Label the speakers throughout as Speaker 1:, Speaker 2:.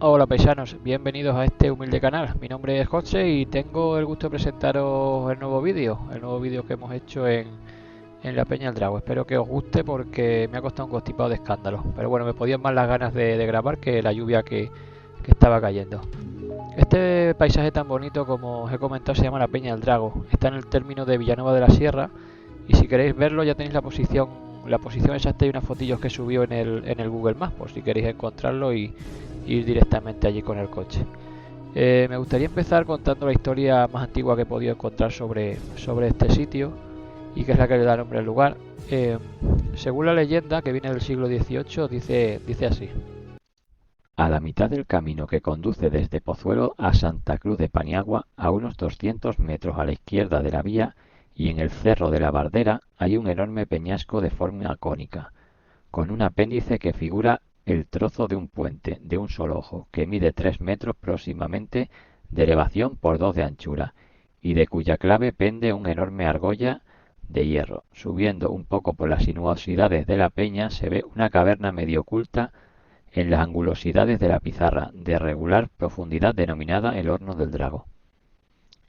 Speaker 1: Hola paisanos, bienvenidos a este humilde canal. Mi nombre es José y tengo el gusto de presentaros el nuevo vídeo que hemos hecho en la Peña del Drago. Espero que os guste porque me ha costado un constipado de escándalo. Pero bueno, me podían más las ganas de grabar que la lluvia que estaba cayendo. Este paisaje tan bonito como os he comentado se llama la Peña del Drago. Está en el término de Villanueva de la Sierra y si queréis verlo ya tenéis la posición exacta y unas fotillos que subió en el Google Maps por si queréis encontrarlo y ir directamente allí con el coche. Me gustaría empezar contando la historia más antigua que he podido encontrar sobre este sitio y que es la que le da nombre al lugar. Según la leyenda, que viene del siglo XVIII, dice así.
Speaker 2: A la mitad del camino que conduce desde Pozuelo a Santa Cruz de Paniagua, a unos 200 metros a la izquierda de la vía y en el Cerro de la Bardera, hay un enorme peñasco de forma cónica, con un apéndice que figura el trozo de un puente de un solo ojo, que mide 3 metros próximamente de elevación por 2 de anchura, y de cuya clave pende una enorme argolla de hierro. Subiendo un poco por las sinuosidades de la peña se ve una caverna medio oculta en las angulosidades de la pizarra, de regular profundidad, denominada el Horno del Drago.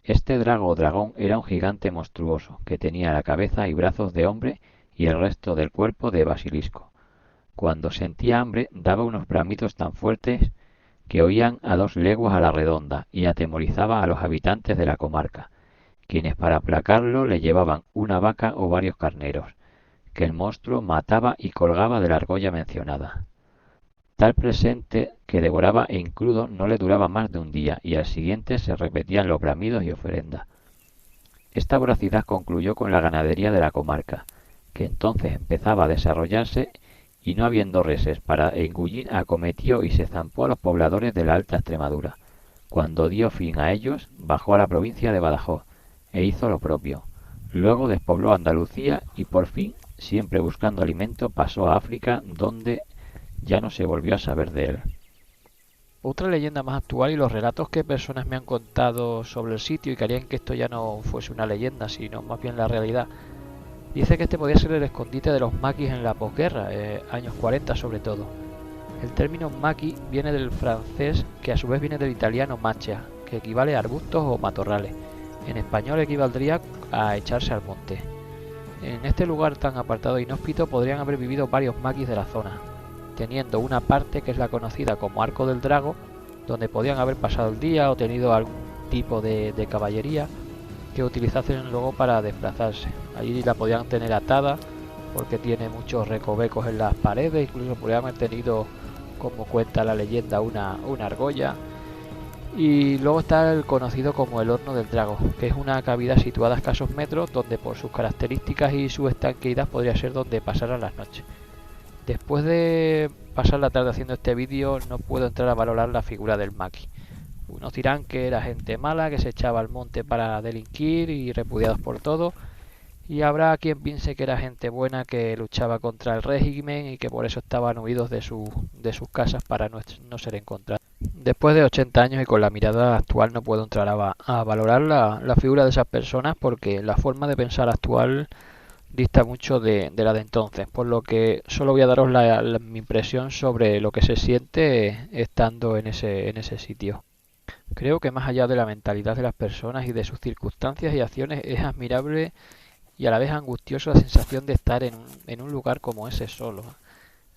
Speaker 2: Este drago o dragón era un gigante monstruoso, que tenía la cabeza y brazos de hombre y el resto del cuerpo de basilisco. Cuando sentía hambre daba unos bramidos tan fuertes que oían a 2 leguas a la redonda y atemorizaba a los habitantes de la comarca, quienes para aplacarlo le llevaban una vaca o varios carneros, que el monstruo mataba y colgaba de la argolla mencionada. Tal presente que devoraba e incluso no le duraba más de un día, y al siguiente se repetían los bramidos y ofrendas. Esta voracidad concluyó con la ganadería de la comarca, que entonces empezaba a desarrollarse y no habiendo reses para engullir acometió y se zampó a los pobladores de la Alta Extremadura. Cuando dio fin a ellos, bajó a la provincia de Badajoz e hizo lo propio. Luego despobló Andalucía y por fin, siempre buscando alimento, pasó a África, donde ya no se volvió a saber de él.
Speaker 1: Otra leyenda más actual y los relatos que personas me han contado sobre el sitio y que harían que esto ya no fuese una leyenda, sino más bien la realidad. Dice que este podía ser el escondite de los maquis en la posguerra, años 40 sobre todo. El término maqui viene del francés, que a su vez viene del italiano macchia, que equivale a arbustos o matorrales. En español equivaldría a echarse al monte. En este lugar tan apartado e inhóspito podrían haber vivido varios maquis de la zona, teniendo una parte que es la conocida como Arco del Drago, donde podían haber pasado el día o tenido algún tipo de caballería que utilizasen luego para desplazarse. Allí la podían tener atada porque tiene muchos recovecos en las paredes, incluso podrían haber tenido, como cuenta la leyenda, una argolla. Y luego está el conocido como el Horno del Drago, que es una cavidad situada a escasos metros donde por sus características y su estanqueidad podría ser donde pasaran las noches. Después de pasar la tarde haciendo este vídeo no puedo entrar a valorar la figura del maqui. Unos dirán que era gente mala, que se echaba al monte para delinquir y repudiados por todo, y habrá quien piense que era gente buena que luchaba contra el régimen y que por eso estaban huidos de sus casas para no ser encontrados. Después de 80 años y con la mirada actual no puedo entrar a valorar la figura de esas personas porque la forma de pensar actual dista mucho de la de entonces, por lo que solo voy a daros mi impresión sobre lo que se siente estando en ese sitio. Creo que más allá de la mentalidad de las personas y de sus circunstancias y acciones es admirable y a la vez angustioso la sensación de estar en un lugar como ese solo.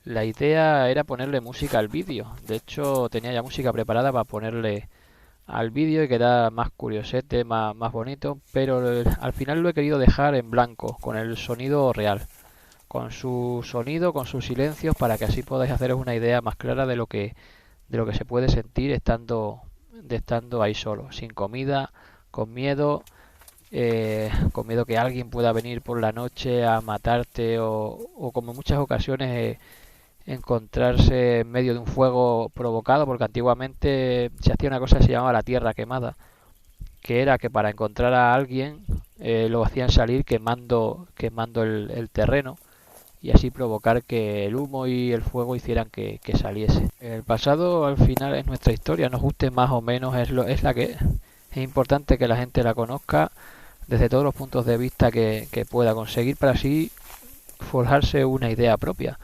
Speaker 1: La idea era ponerle música al vídeo, de hecho tenía ya música preparada para ponerle al vídeo y queda más curiosete, más bonito, pero al final lo he querido dejar en blanco, con el sonido real, con su sonido, con sus silencios, para que así podáis haceros una idea más clara de lo que se puede sentir estando ahí solo, sin comida, con miedo que alguien pueda venir por la noche a matarte o como en muchas ocasiones encontrarse en medio de un fuego provocado, porque antiguamente se hacía una cosa que se llamaba la tierra quemada, que era que para encontrar a alguien lo hacían salir quemando el terreno y así provocar que el humo y el fuego hicieran que saliese. El pasado al final es nuestra historia, nos guste más o menos, es la que es. Es importante que la gente la conozca desde todos los puntos de vista que pueda conseguir para así forjarse una idea propia.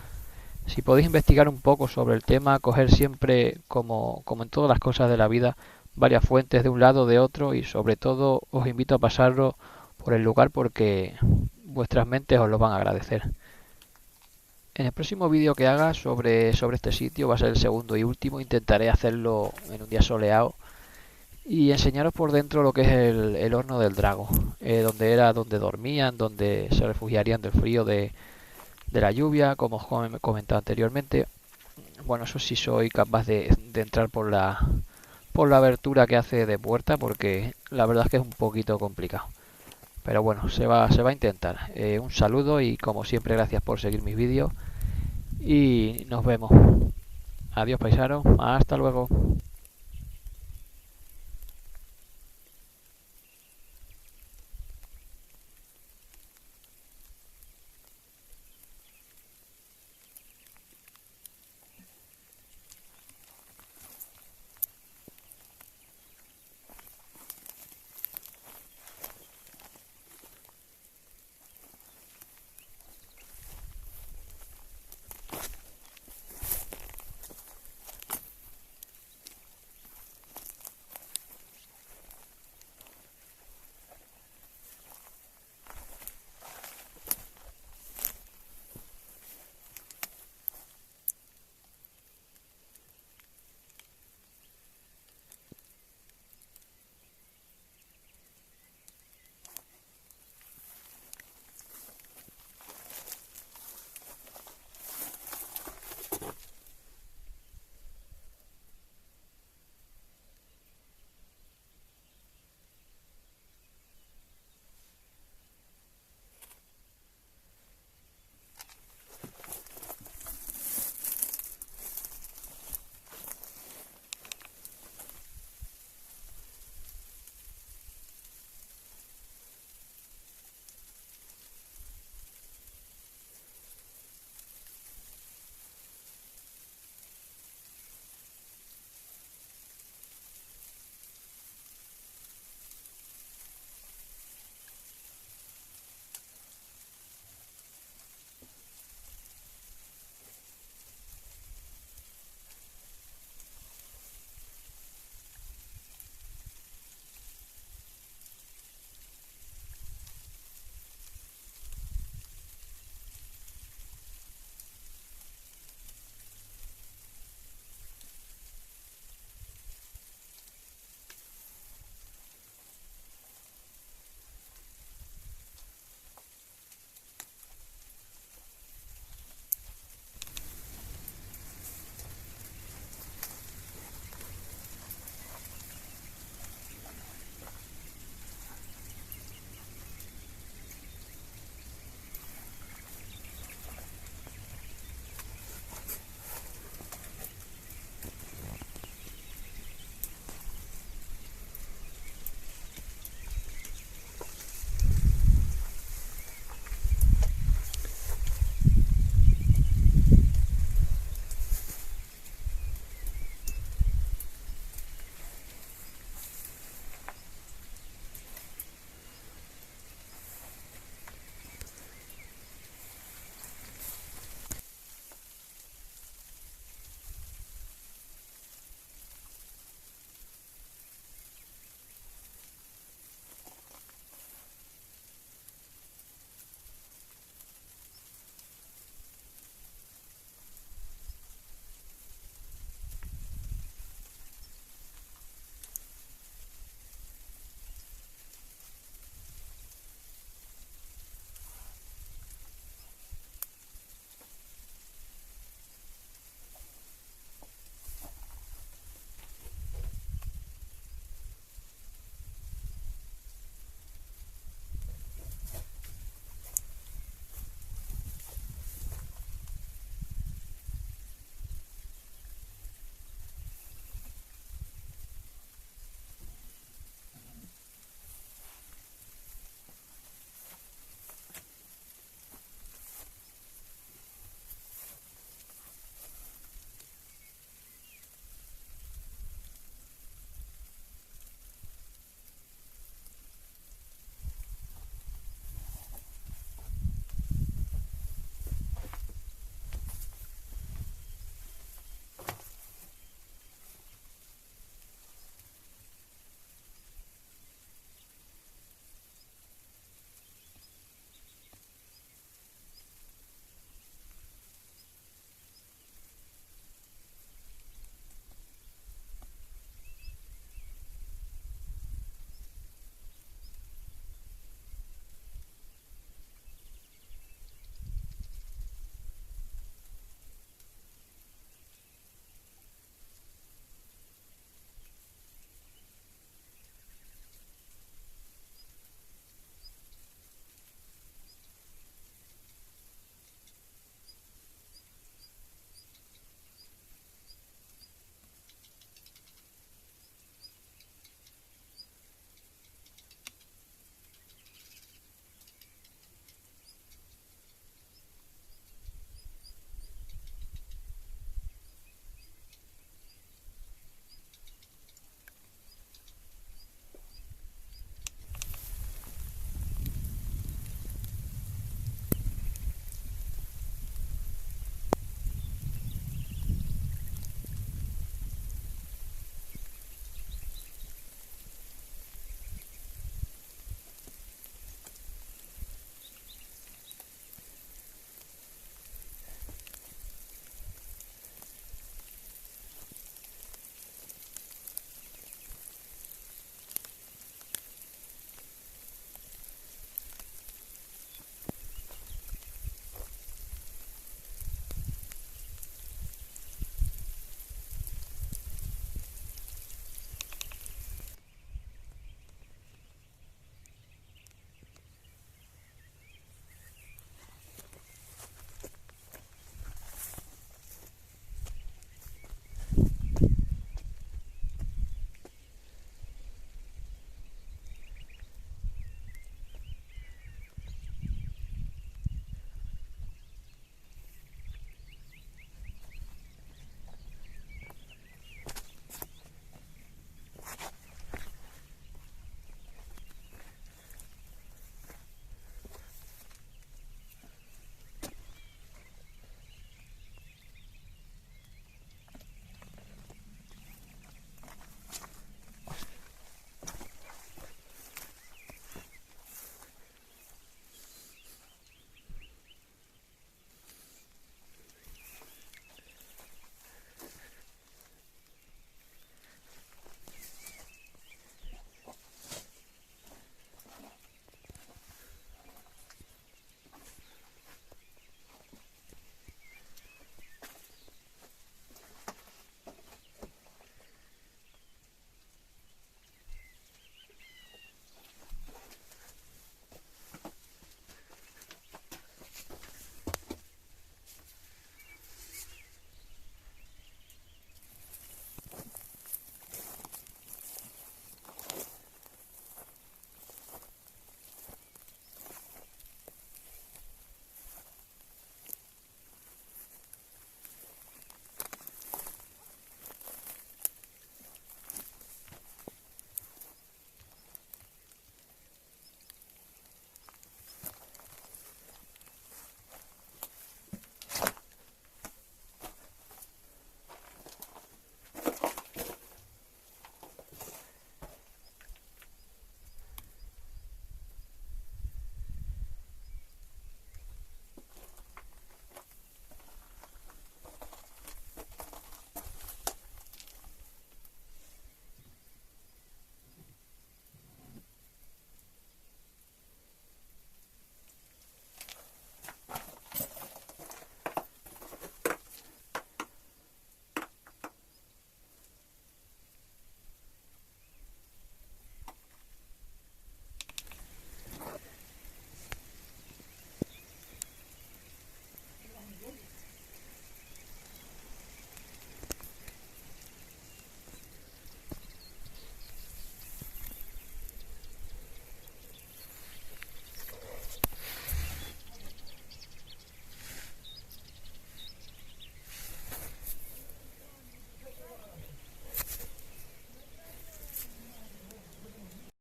Speaker 1: Si podéis investigar un poco sobre el tema, coger siempre, como en todas las cosas de la vida, varias fuentes de un lado, de otro, y sobre todo os invito a pasarlo por el lugar porque vuestras mentes os lo van a agradecer. En el próximo vídeo que haga sobre este sitio, va a ser el segundo y último, intentaré hacerlo en un día soleado y enseñaros por dentro lo que es el horno del Drago, donde dormían, donde se refugiarían del frío, de la lluvia, como os he comentado anteriormente. Bueno, eso sí soy capaz de entrar por la abertura que hace de puerta, porque la verdad es que es un poquito complicado. Pero bueno, se va a intentar. Un saludo y como siempre gracias por seguir mis vídeos y nos vemos. Adiós paisanos, hasta luego.